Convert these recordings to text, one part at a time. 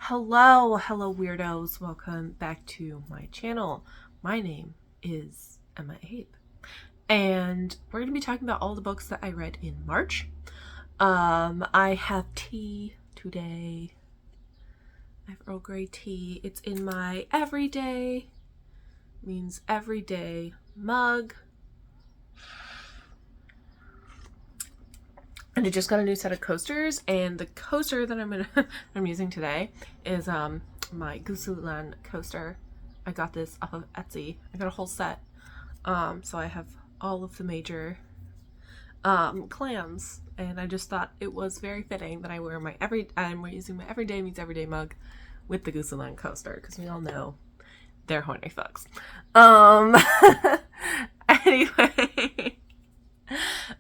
Hello weirdos. Welcome back to my channel. My name is EmmaAbe, and we're going to be talking about all the books that I read in March. I have tea today. I have Earl Grey tea. It's in my everyday mug. And I just got a new set of coasters, and the coaster that I'm using today is my Gusulan coaster. I got this off of Etsy. I got a whole set. So I have all of the major clans, and I just thought it was very fitting that I'm using my everyday meets everyday mug with the Gusulan coaster, because we all know they're horny fucks.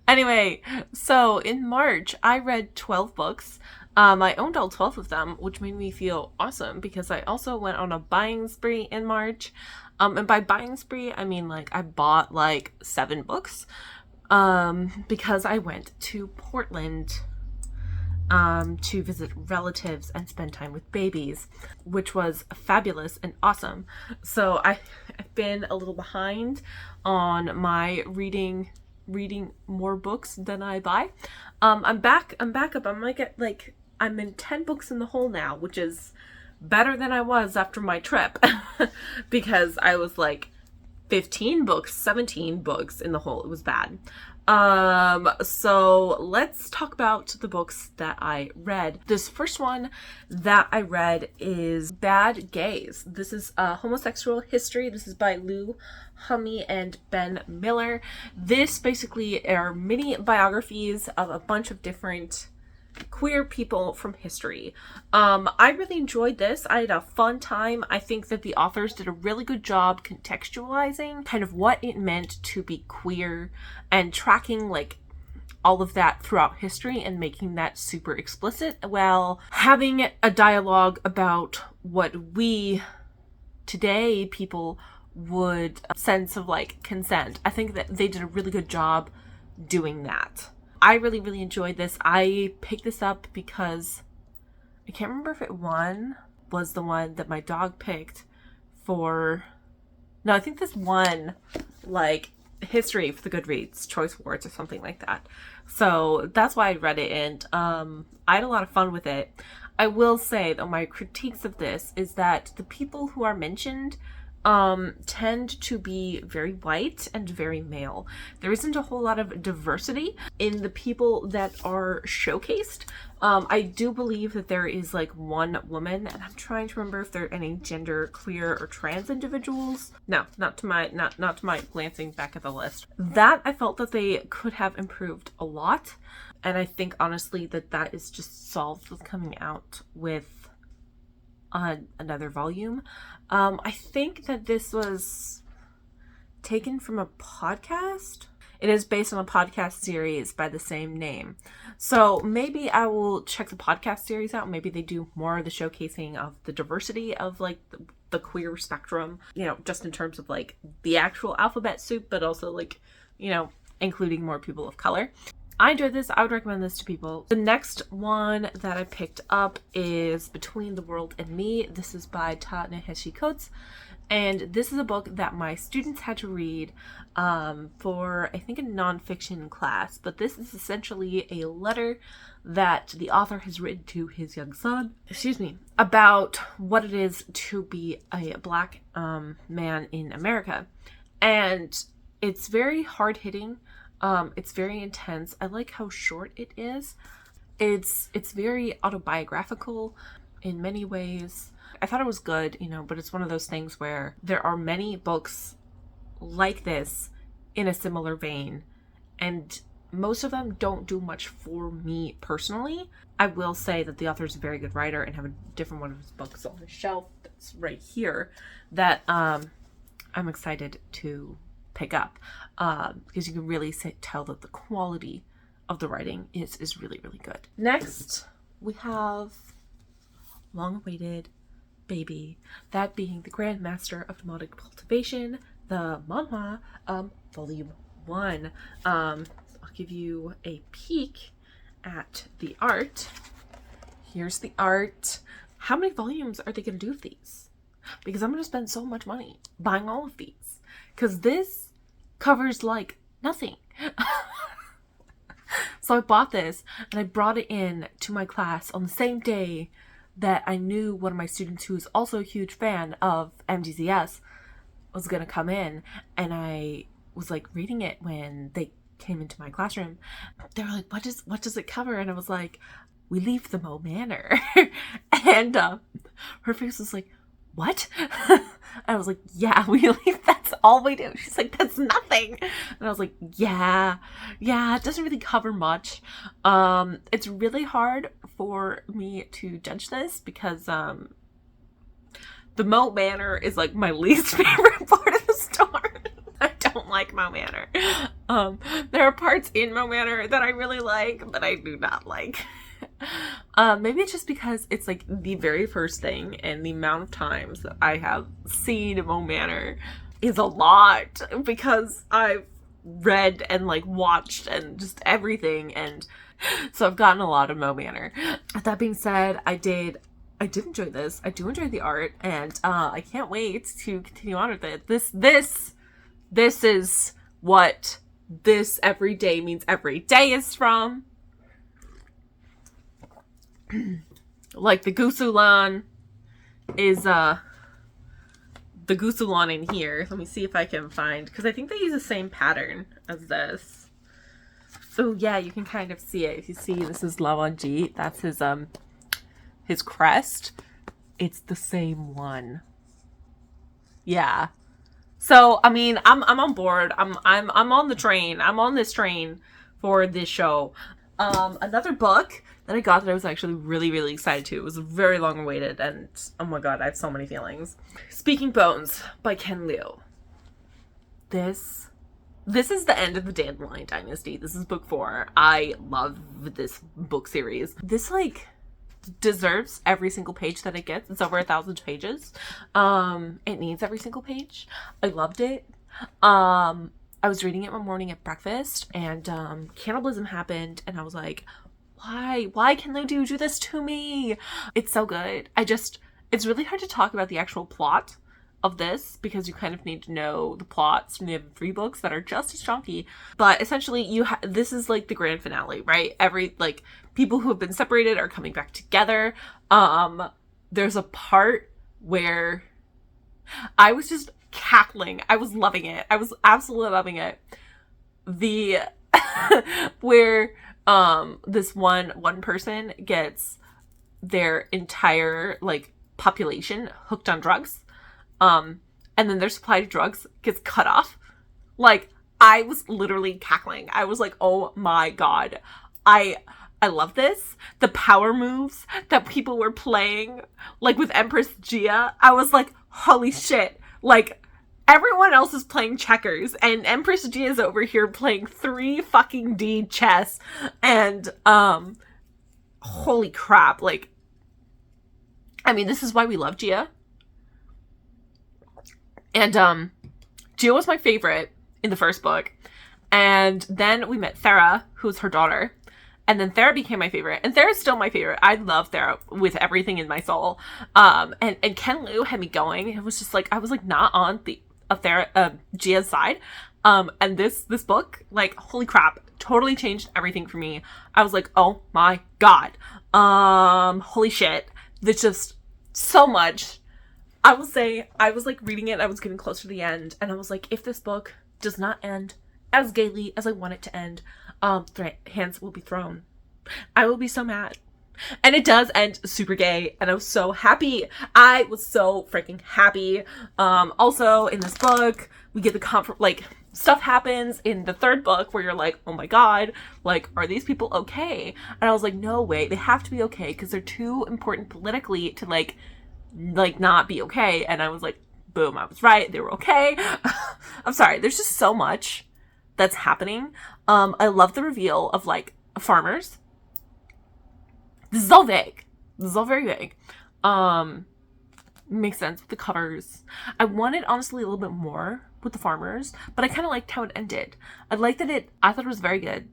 Anyway, so in March, I read 12 books. I owned all 12 of them, which made me feel awesome because I also went on a buying spree in March. And by buying spree, I mean I bought 7 books because I went to Portland to visit relatives and spend time with babies, which was fabulous and awesome. So I've been a little behind on my reading more books than I buy. I'm back up. I'm in 10 books in the hole now, which is better than I was after my trip because I was 15 books, 17 books in the hole. It was bad. So let's talk about the books that I read. This first one that I read is Bad Gays. This is Homosexual History. This is by Lou Hummy and Ben Miller. This basically are mini biographies of a bunch of different queer people from history. I really enjoyed this. I had a fun time. I think that the authors did a really good job contextualizing kind of what it meant to be queer and tracking all of that throughout history and making that super explicit while having a dialogue about what we today people would sense of consent. I think that they did a really good job doing that. I really enjoyed this. I picked this up because I can't remember if it was the one that my dog picked for. No, I think this won history for the Goodreads Choice Awards or something like that. So that's why I read it, and I had a lot of fun with it. I will say though, my critiques of this is that the people who are mentioned tend to be very white and very male. There isn't a whole lot of diversity in the people that are showcased. I do believe that there is one woman, and I'm trying to remember if there are any gender queer or trans individuals. No, not to my glancing back at the list. That I felt that they could have improved a lot, and I think honestly that is just solved with coming out with another volume. I think that this was taken from a podcast. It is based on a podcast series by the same name. So maybe I will check the podcast series out. Maybe they do more of the showcasing of the diversity of the queer spectrum, just in terms of the actual alphabet soup, but also including more people of color. I enjoyed this. I would recommend this to people. The next one that I picked up is Between the World and Me. This is by Ta-Nehisi Coates. And this is a book that my students had to read for, I think, a nonfiction class. But this is essentially a letter that the author has written to his young son, about what it is to be a Black man in America. And it's very hard-hitting. It's very intense. I like how short it is. It's very autobiographical in many ways. I thought it was good, but it's one of those things where there are many books like this in a similar vein, and most of them don't do much for me personally. I will say that the author is a very good writer and have a different one of his books on the shelf that's right here that I'm excited to pick up because you can really tell that the quality of the writing is really good. Next, we have long-awaited Baby, that being the Grandmaster of Demonic Cultivation, the manhwa, Volume 1. I'll give you a peek at the art. Here's the art. how many volumes are they going to do of these? Because I'm going to spend so much money buying all of these. Because this covers like nothing. So I bought this and I brought it in to my class on the same day that I knew one of my students, who is also a huge fan of MDCS, was going to come in. And I was like reading it when they came into my classroom. They were like, what does it cover? And I was like, we leave the Mo Manor. And her face was like, what? I was like, yeah, we leave, that's all we do. She's like, that's nothing. And I was like, yeah, it doesn't really cover much. It's really hard for me to judge this because the Mo Manor is like my least favorite part of the story. I don't like Mo Manor. There are parts in Mo Manor that I really like, but I do not like. Maybe it's just because it's like the very first thing, and the amount of times that I have seen Mo Manor is a lot, because I've read and like watched and just everything, and so I've gotten a lot of Mo Manor. That being said, I did enjoy this. I do enjoy the art, and I can't wait to continue on with it. This is what this every day means every day is from. Like the Gusulan is the Gusulan in here. Let me see if I can find, because I think they use the same pattern as this. So yeah, you can kind of see it. If you see, this is Lawanji. That's his crest. It's the same one. Yeah. So I mean, I'm on board. I'm on the train. I'm on this train for this show. Another book that I got that I was actually really, really excited to. It was very long awaited, and oh my god, I have so many feelings. Speaking Bones by Ken Liu. This is the end of the Dandelion Dynasty. This is book 4. I love this book series. This like deserves every single page that it gets. It's over 1,000 pages. It needs every single page. I loved it. I was reading it one morning at breakfast, and cannibalism happened, and I was like, why can they do this to me? It's so good. It's really hard to talk about the actual plot of this, because you kind of need to know the plots from the other 3 books that are just as chunky. But essentially, this is like the grand finale, right? Every like people who have been separated are coming back together. There's a part where I was just cackling. I was loving it. I was absolutely loving it. The where this one person gets their entire like population hooked on drugs, and then their supply of drugs gets cut off. Like, I was literally cackling. I was like, oh my god, I love this. The power moves that people were playing, like with Empress Gia, I was like, holy shit. Like, everyone else is playing checkers, and Empress Gia is over here playing 3 fucking D chess, and holy crap. Like, I mean, this is why we love Gia. And Gia was my favorite in the first book, and then we met Thera, who's her daughter, and then Thera became my favorite, and Thera's still my favorite. I love Thera with everything in my soul. And Ken Liu had me going. It was just like, I was like not on Gia's side. And this book, like, holy crap, totally changed everything for me. I was like, oh my god. Holy shit. There's just so much. I will say, I was like reading it, I was getting closer to the end, and I was like, if this book does not end as gaily as I want it to end, hands will be thrown. I will be so mad. And it does end super gay, and I was so happy. I was so freaking happy. Also, in this book, we get the like, stuff happens in the 3rd book where you're like, oh my god, like, are these people okay? And I was like, no way, they have to be okay, because they're too important politically to, like, not be okay. And I was like, boom, I was right, they were okay. I'm sorry, there's just so much that's happening. I love the reveal of, like, farmers. This is all vague. This is all very vague. Makes sense with the covers. I wanted, honestly, a little bit more with the farmers, but I kind of liked how it ended. I liked that I thought it was very good.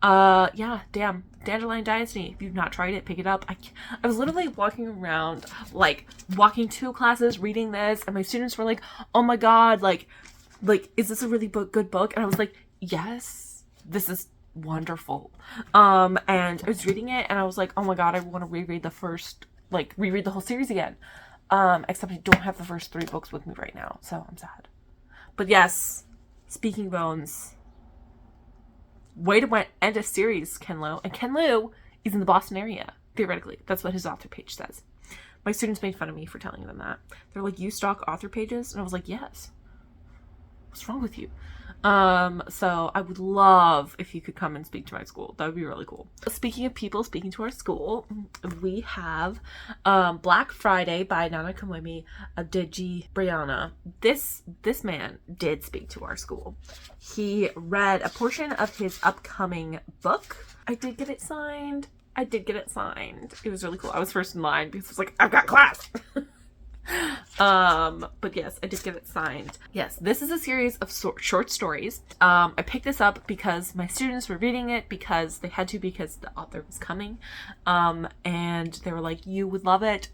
Yeah, damn. Dandelion Dynasty. If you've not tried it, pick it up. I was literally walking around, like, walking to classes, reading this, and my students were like, oh my god, like, is this a really good book? And I was like, yes, this is wonderful. And I was reading it, and I was like, oh my god, I want to reread the whole series again. Except I don't have the first 3 books with me right now, so I'm sad. But yes, Speaking Bones. Way to end a series, Ken Liu. And Ken Liu is in the Boston area, theoretically. That's what his author page says. My students made fun of me for telling them that. They're like, you stalk author pages? And I was like, yes. What's wrong with you? So I would love if you could come and speak to my school. That would be really cool. Speaking of people speaking to our school, we have Black Friday by Nana Kamomi Adeji Brianna. This man did speak to our school. He read a portion of his upcoming book. I did get it signed. It was really cool. I was first in line because I was like, I've got class. But yes, I did get it signed. Yes, this is a series of short stories. I picked this up because my students were reading it because they had to, because the author was coming. And they were like, you would love it.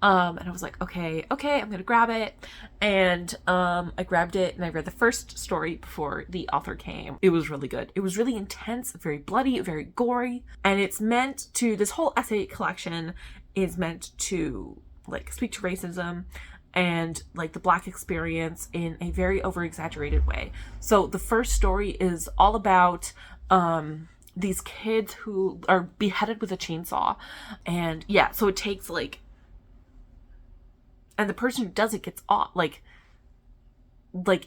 And I was like, okay, I'm gonna grab it. And I grabbed it and I read the first story before the author came. It was really good. It was really intense, very bloody, very gory. And this whole essay collection is meant to like speak to racism and like the Black experience in a very over-exaggerated way. So the first story is all about these kids who are beheaded with a chainsaw. And yeah, so it takes and the person who does it gets off,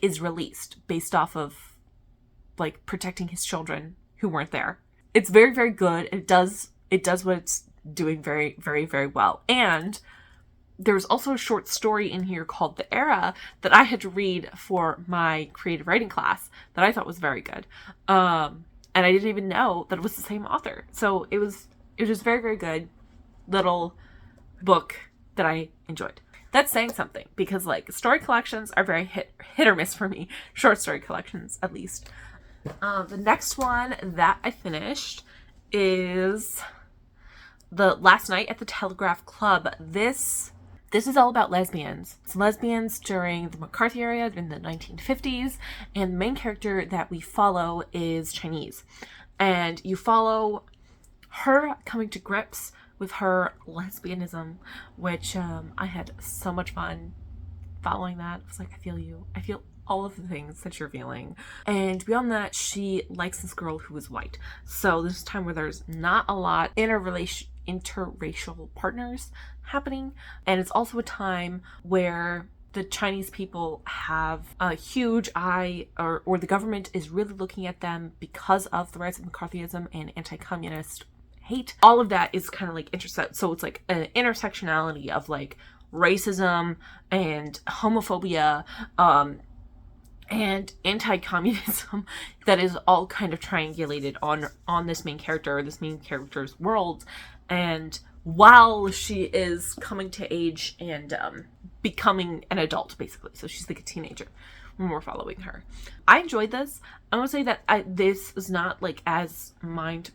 is released based off of protecting his children who weren't there. It's very, very good. It does what it's doing very, very, very well. And there's also a short story in here called The Era that I had to read for my creative writing class that I thought was very good. And I didn't even know that it was the same author. So it was just very, very good little book that I enjoyed. That's saying something, because story collections are very hit or miss for me. Short story collections, at least. The next one that I finished is The Last Night at the Telegraph Club. This is all about lesbians. It's lesbians during the McCarthy era in the 1950s, and the main character that we follow is Chinese. And you follow her coming to grips with her lesbianism, which I had so much fun following that. I was like, I feel you. I feel all of the things that you're feeling. And beyond that, she likes this girl who is white. So this is a time where there's not a lot interracial partners happening. And it's also a time where the Chinese people have a huge eye, or the government is really looking at them because of the rise of McCarthyism and anti-communist hate. All of that is kind of intersect. So it's an intersectionality of racism and homophobia, and anti-communism that is all kind of triangulated on this main character's world. And while she is coming to age and becoming an adult, basically. So she's a teenager when we're following her. I enjoyed this. I want to say that this is not as mind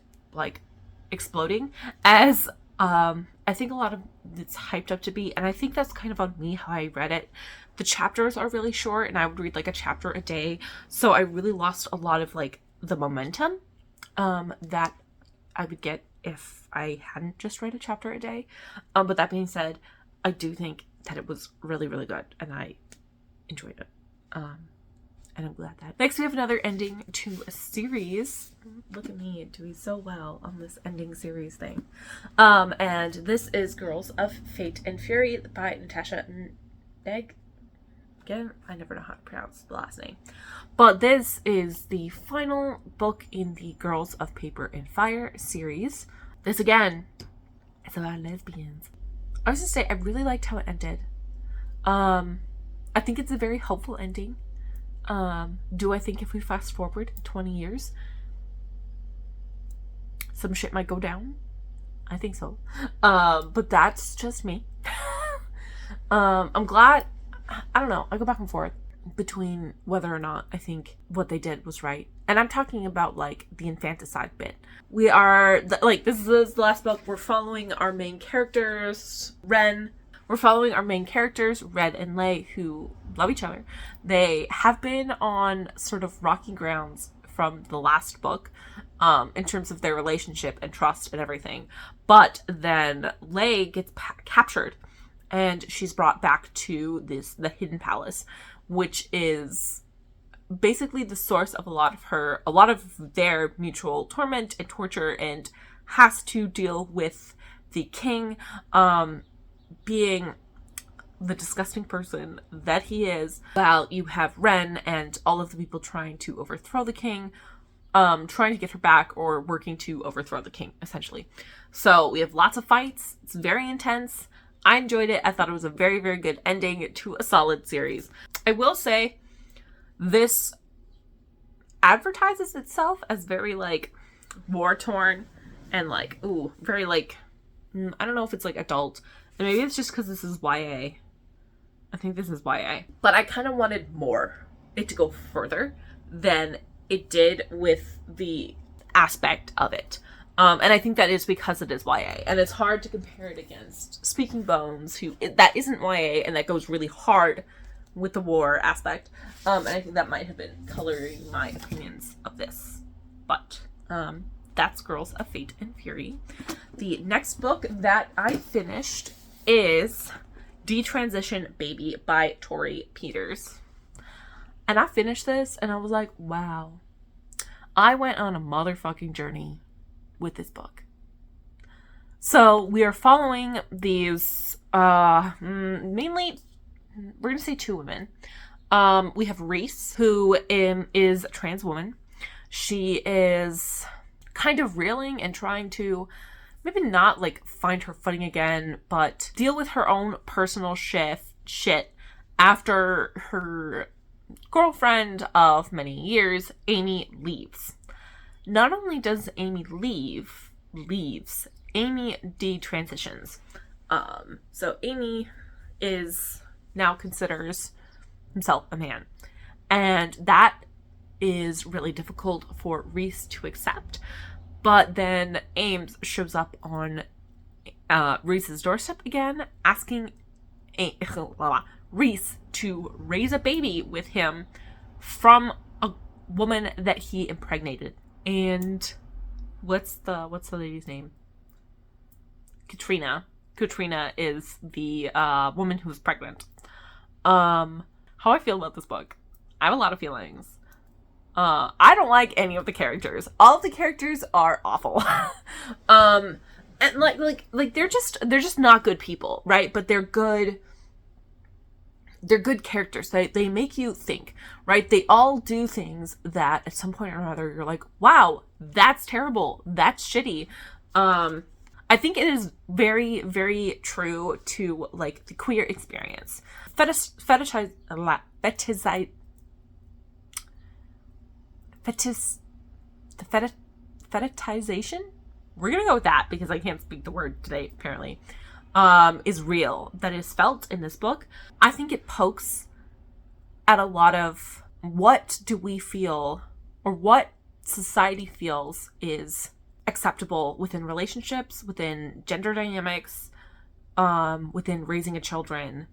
exploding as I think a lot of it's hyped up to be, and I think that's kind of on me how I read it. The chapters are really short, and I would read a chapter a day, so I really lost a lot of the momentum that I would get if I hadn't just read a chapter a day. But that being said, I do think that it was really, really good, and I enjoyed it. And I'm glad that. Next, we have another ending to a series. Look at me doing so well on this ending series thing. And this is Girls of Fate and Fury by Natasha Neg. Again, I never know how to pronounce the last name. But this is the final book in the Girls of Paper and Fire series. This, again, is about lesbians. I was just say, I really liked how it ended. I think it's a very hopeful ending. Do I think if we fast forward 20 years, some shit might go down? I think so. But that's just me. I'm glad, I don't know, I go back and forth between whether or not I think what they did was right. And I'm talking about like the infanticide bit. We are like, this is the last book. We're following our main characters, Ren. We're following our main characters, Red and Lei, who love each other. They have been on sort of rocky grounds from the last book, in terms of their relationship and trust and everything. But then Lei gets captured, and she's brought back to the Hidden Palace, which is basically the source of a lot of their mutual torment and torture, and has to deal with the king, being the disgusting person that he is, while you have Ren and all of the people trying to overthrow the king, trying to get her back, or working to overthrow the king, essentially. So we have lots of fights. It's very intense. I enjoyed it. I thought it was a very, very good ending to a solid series. I will say, this advertises itself as very, like, war-torn and, like, ooh, very, like, I don't know if it's, like, adult. And maybe it's just because this is YA. I think this is YA. But I kind of wanted more. It to go further than it did with the aspect of it. And I think that is because it is YA. And it's hard to compare it against Speaking Bones, that isn't YA, and that goes really hard with the war aspect. And I think that might have been coloring my opinions of this. But that's Girls of Fate and Fury. The next book that I finished is Detransition Baby by Tori Peters. And I finished this and I was like, wow. I went on a motherfucking journey with this book. So we are following these, mainly, we're going to say two women. We have Reese, who is a trans woman. She is kind of reeling and trying to maybe not like find her footing again, but deal with her own personal shit after her girlfriend of many years, Amy, leaves. Not only does Amy leaves, Amy detransitions. So Amy now considers himself a man. And that is really difficult for Reese to accept. But then Ames shows up on Reese's doorstep again, asking Reese to raise a baby with him from a woman that he impregnated. And what's the lady's name? Katrina. Katrina is the woman who's pregnant. How I feel about this book. I have a lot of feelings. I don't like any of the characters. All of the characters are awful. And like they're just not good people, right? But they're good characters. They make you think, right? They all do things that at some point or another you're like, wow, that's terrible. That's shitty. I think it is very, very true to like the queer experience. Fetishization? We're gonna go with that because I can't speak the word today, apparently. Is real, that is felt in this book. I think it pokes at a lot of what do we feel, or what society feels is acceptable within relationships, within gender dynamics, within raising a children.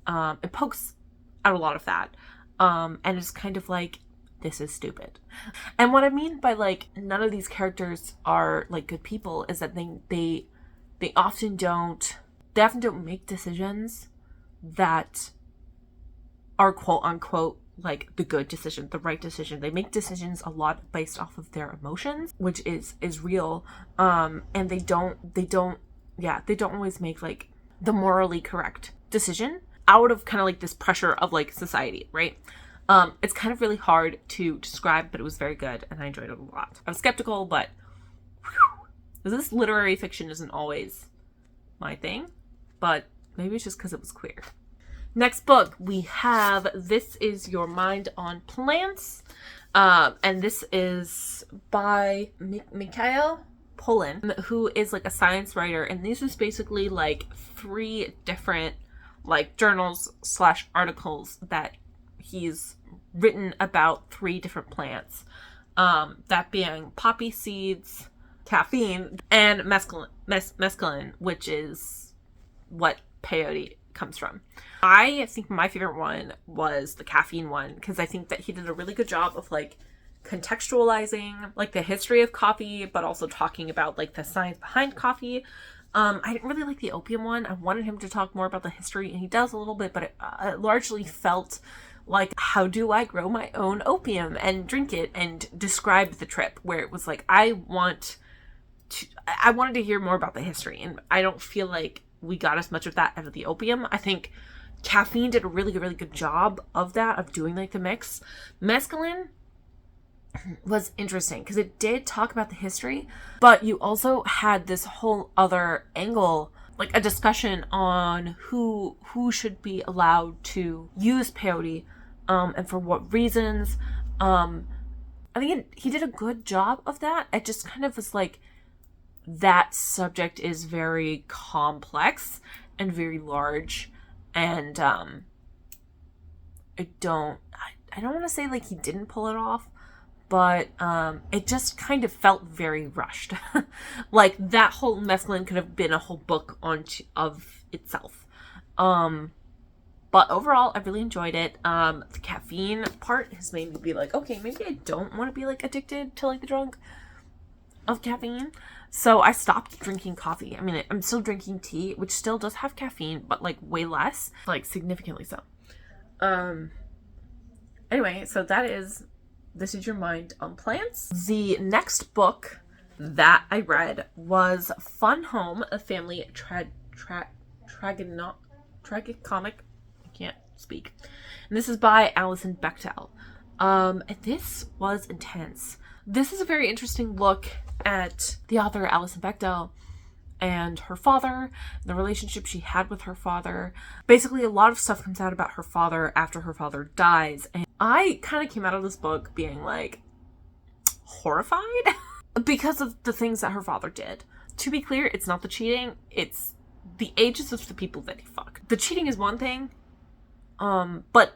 It pokes at a lot of that. And it's kind of like, this is stupid. And what I mean by like none of these characters are like good people is that they often don't make decisions that are quote unquote like the good decision, the right decision. They make decisions a lot based off of their emotions, which is real. And they don't always make like the morally correct decision out of kind of like this pressure of like society, right? It's kind of really hard to describe, but it was very good and I enjoyed it a lot. I was skeptical, but this literary fiction isn't always my thing, but maybe it's just because it was queer. Next book, we have This Is Your Mind on Plants, and this is by Mikhail Polin, who is like a science writer, and this is basically like 3 different like journals / articles that he's written about 3 different plants. That being poppy seeds, caffeine, and mescaline, which is what peyote comes from. I think my favorite one was the caffeine one, because I think that he did a really good job of like contextualizing like the history of coffee, but also talking about like the science behind coffee. I didn't really like the opium one. I wanted him to talk more about the history, and he does a little bit, but it largely felt like, how do I grow my own opium and drink it, and describe the trip, where it was like, I wanted to hear more about the history, and I don't feel like we got as much of that out of the opium. I think caffeine did a really good job of that, of doing like the mix. Mescaline was interesting because it did talk about the history, but you also had this whole other angle, like a discussion on who should be allowed to use peyote, and for what reasons. I think he did a good job of that. It just kind of was like, that subject is very complex and very large, and I don't want to say like he didn't pull it off, but it just kind of felt very rushed. Like that whole mescaline could have been a whole book of itself. But overall, I really enjoyed it. The caffeine part has made me be like, okay, maybe I don't want to be like addicted to like the drug of caffeine. So I stopped drinking coffee. I mean, I'm still drinking tea, which still does have caffeine, but like way less, like significantly so. Anyway, so this is your mind on plants. The next book that I read was Fun Home, a family tragicomic. I can't speak. And this is by Alison Bechdel. And this was intense. This is a very interesting look at the author Alison Bechdel and her father, the relationship she had with her father. Basically, a lot of stuff comes out about her father after her father dies. And I kind of came out of this book being like horrified because of the things that her father did. To be clear, it's not the cheating, it's the ages of the people that he fucked. The cheating is one thing, but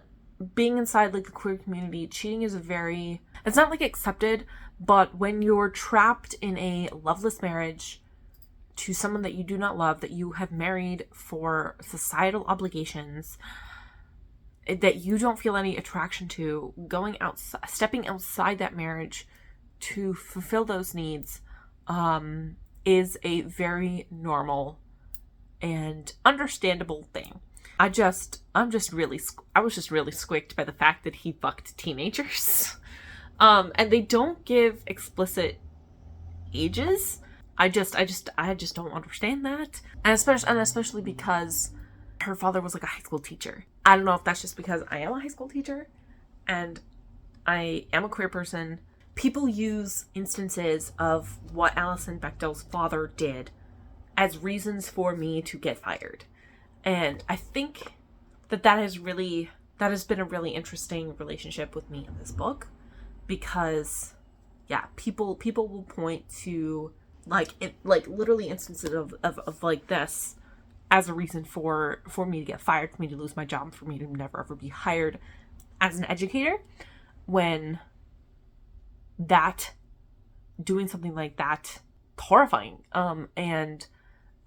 being inside like the queer community, cheating is it's not like accepted, but when you're trapped in a loveless marriage to someone that you do not love, that you have married for societal obligations, that you don't feel any attraction to, stepping outside that marriage to fulfill those needs, is a very normal and understandable thing. I was just really squicked by the fact that he fucked teenagers. And they don't give explicit ages. I just don't understand that. And especially because her father was like a high school teacher. I don't know if that's just because I am a high school teacher and I am a queer person. People use instances of what Alison Bechdel's father did as reasons for me to get fired. And I think that has been a really interesting relationship with me in this book, because yeah, people will point to literally instances of like this as a reason for me to get fired, for me to lose my job, for me to never ever be hired as an educator, when doing something like that, horrifying, and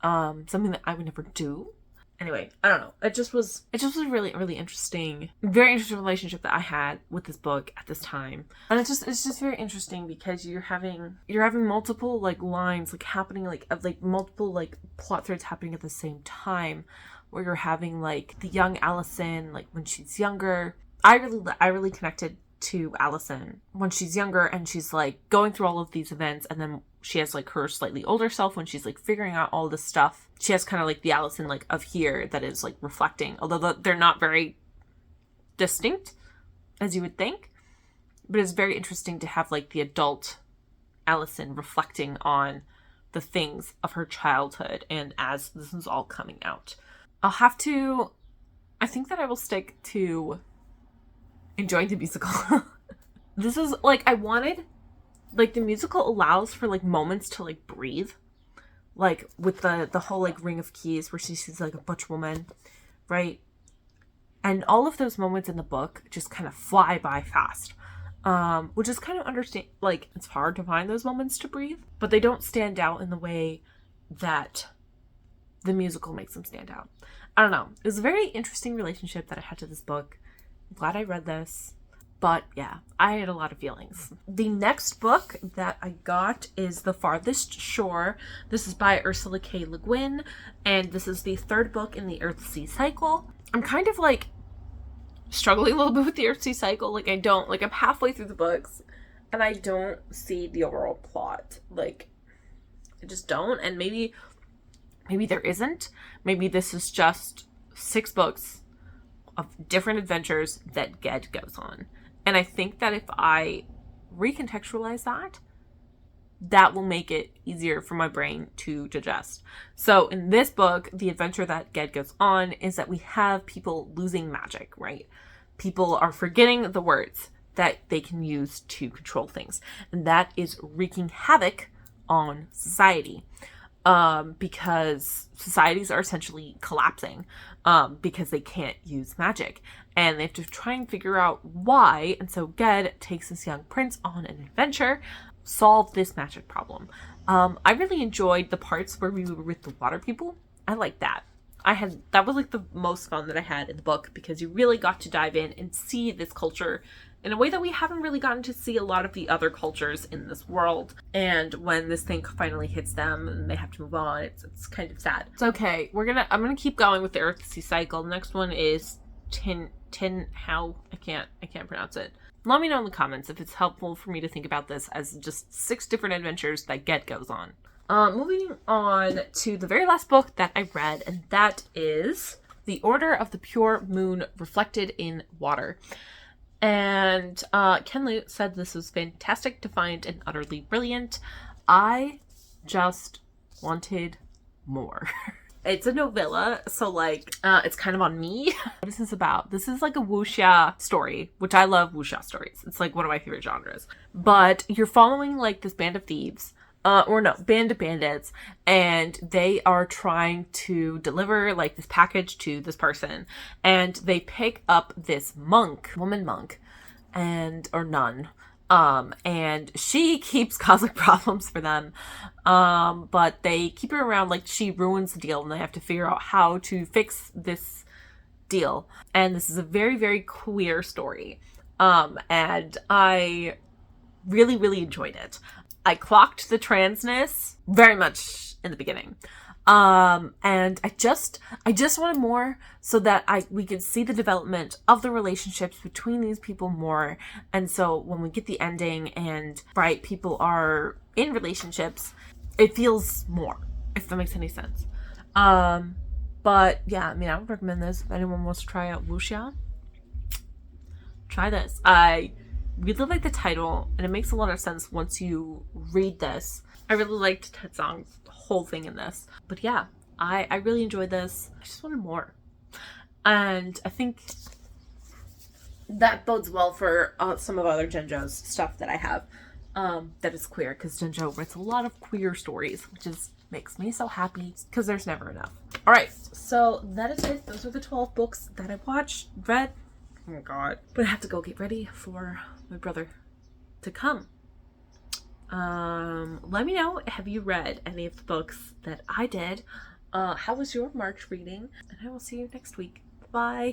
something that I would never do. Anyway, I don't know. It just was a really, really interesting, very interesting relationship that I had with this book at this time. And it's just very interesting because you're having multiple like lines like happening, like of like multiple like plot threads happening at the same time, where you're having like the young Allison, like when she's younger. I really connected to Allison when she's younger and she's like going through all of these events, and then she has like her slightly older self when she's like figuring out all this stuff. She has kind of like the Allison like of here that is like reflecting, although they're not very distinct as you would think, but it's very interesting to have like the adult Allison reflecting on the things of her childhood and as this is all coming out. I think that I will stick to enjoying the musical. This is like, I wanted, like, the musical allows for like moments to like breathe, like with the whole like ring of keys where she sees like a butch woman right? And all of those moments in the book just kind of fly by fast. Which is kind of understand, like, it's hard to find those moments to breathe, but they don't stand out in the way that the musical makes them stand out. I don't know. It was a very interesting relationship that I had to this book. I'm glad I read this. But yeah, I had a lot of feelings. The next book that I got is The Farthest Shore. This is by Ursula K. Le Guin, and this is the third book in the Earthsea cycle. I'm kind of like struggling a little bit with the Earthsea cycle. Like, I'm halfway through the books and I don't see the overall plot. Like, I just don't. And maybe there isn't. Maybe this is just 6 books of different adventures that Ged goes on. And I think that if I recontextualize that will make it easier for my brain to digest. So in this book, the adventure that Ged goes on is that we have people losing magic, right? People are forgetting the words that they can use to control things. And that is wreaking havoc on society. Because societies are essentially collapsing because they can't use magic. And they have to try and figure out why. And so Ged takes this young prince on an adventure, solve this magic problem. I really enjoyed the parts where we were with the water people. I like that. That was like the most fun that I had in the book, because you really got to dive in and see this culture in a way that we haven't really gotten to see a lot of the other cultures in this world. And when this thing finally hits them and they have to move on, it's kind of sad. It's okay. I'm gonna keep going with the Earthsea cycle. The next one is how I can't pronounce it. Let me know in the comments if it's helpful for me to think about this as just 6 different adventures that Ged goes on. Moving on to the very last book that I read, and that is The Order of the Pure Moon Reflected in Water. And Ken Liu said this was fantastic, defiant, and utterly brilliant. I just wanted more. It's a novella, so like it's kind of on me. What is this about? This is like a wuxia story, which I love wuxia stories. It's like one of my favorite genres. But you're following like this band of thieves. Band of bandits, and they are trying to deliver like this package to this person, and they pick up this woman monk, or nun, and she keeps causing problems for them, but they keep her around, like she ruins the deal, and they have to figure out how to fix this deal. And this is a very, very queer story, and I really, really enjoyed it. I clocked the transness very much in the beginning. And I just wanted more, so that we could see the development of the relationships between these people more. And so when we get the ending and, right, people are in relationships, it feels more, if that makes any sense. But yeah, I mean, I would recommend this if anyone wants to try out wuxia. Try this. I really like the title, and it makes a lot of sense once you read this. I really liked Tetsong's whole thing in this. But yeah, I really enjoyed this. I just wanted more. And I think that bodes well for some of other Genjo's stuff that I have that is queer, because Genjo writes a lot of queer stories, which makes me so happy, because there's never enough. Alright, so that is it. Those are the 12 books that I read. Oh my god. But I have to go get ready for my brother to come. Let me know, have you read any of the books that I did? How was your March reading? And I will see you next week. Bye.